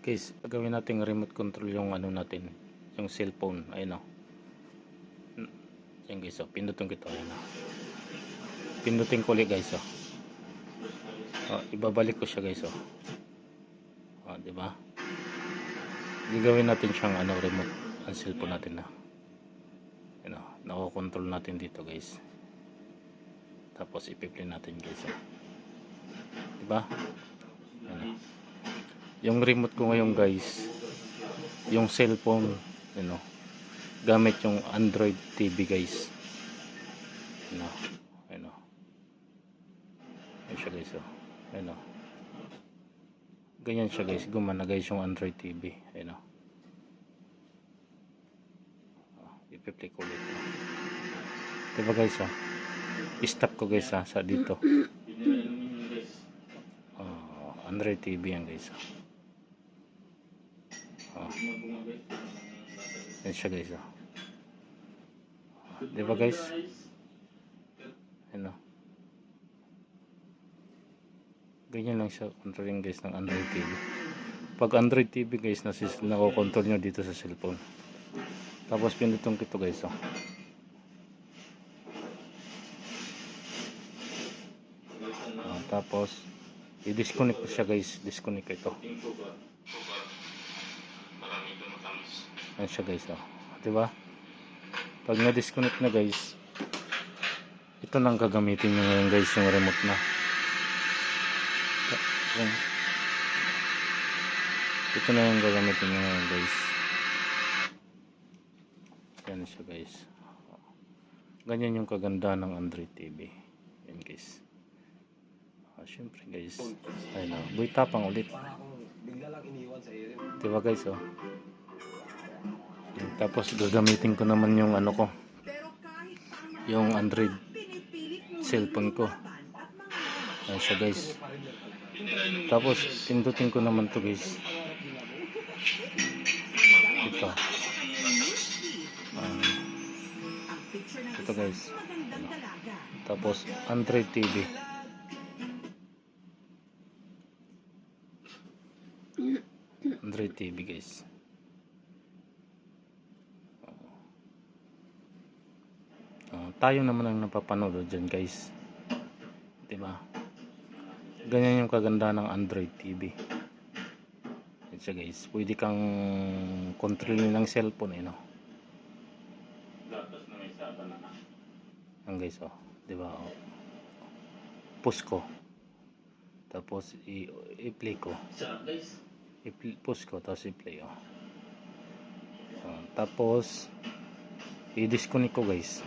Guys, gawin natin remote control yung ano natin, yung cellphone. Ayun o. Yan guys o, pindutin ko ito. Ayun o. Pindutin ko ulit guys o. Ibabalik ko siya guys o. Diba? Gagawin natin siyang ano, remote ang cellphone natin na. Ayun o, nako-control natin dito guys. Tapos ipi-play natin guys o. Diba? Ayun o. Yung remote ko ngayon guys, yung cellphone, gamit yung Android TV guys. Ayun siya guys oh. Ganyan siya guys, gumana guys yung Android TV. Ipi-play ko ulit. Diba guys oh. I-stop ko guys sa dito. Android TV yan guys oh. Yan siya guys oh. Diba guys? Ganyan lang siya controlling guys ng Android TV. Pag Android TV guys, nako-control nyo dito sa cellphone. Tapos pinutong ko ito guys oh. Tapos i-disconnect ko siya guys. Disconnect ko ito. Yan siya guys oh. Diba? Pag na-disconnect na guys, ito lang gagamitin nyo ngayon guys, yung remote na. Ito na yung gagamitin nyo ngayon guys. Yan siya guys. Ganyan yung kaganda ng Android TV. Yan guys. Siyempre guys, ayun o, buhay tapang ulit. Diba guys oh. Tapos gagamitin ko naman yung ano ko, yung Android cellphone ko. Ayun siya guys. Tapos pindutin ko naman to guys. Ito guys. Tapos Android TV. Android TV guys. Tayo naman ang napapanood dyan guys. Diba? Ganyan yung kaganda ng Android TV. Ito guys. Pwede kang kontrolin ng cellphone Ang guys oh. Diba oh. Push ko. Tapos i-play ko. I-push ko tapos i-play oh. Tapos i-disconnect ko guys.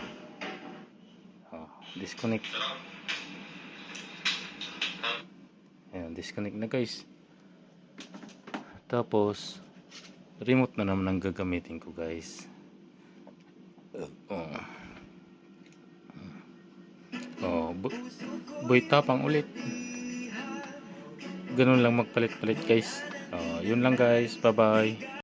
Disconnect. Ayan, disconnect na guys. Tapos remote na naman ang gagamitin ko guys. Buhay tapang ulit. Ganun lang magpalit-palit guys. Yun lang guys. Bye bye.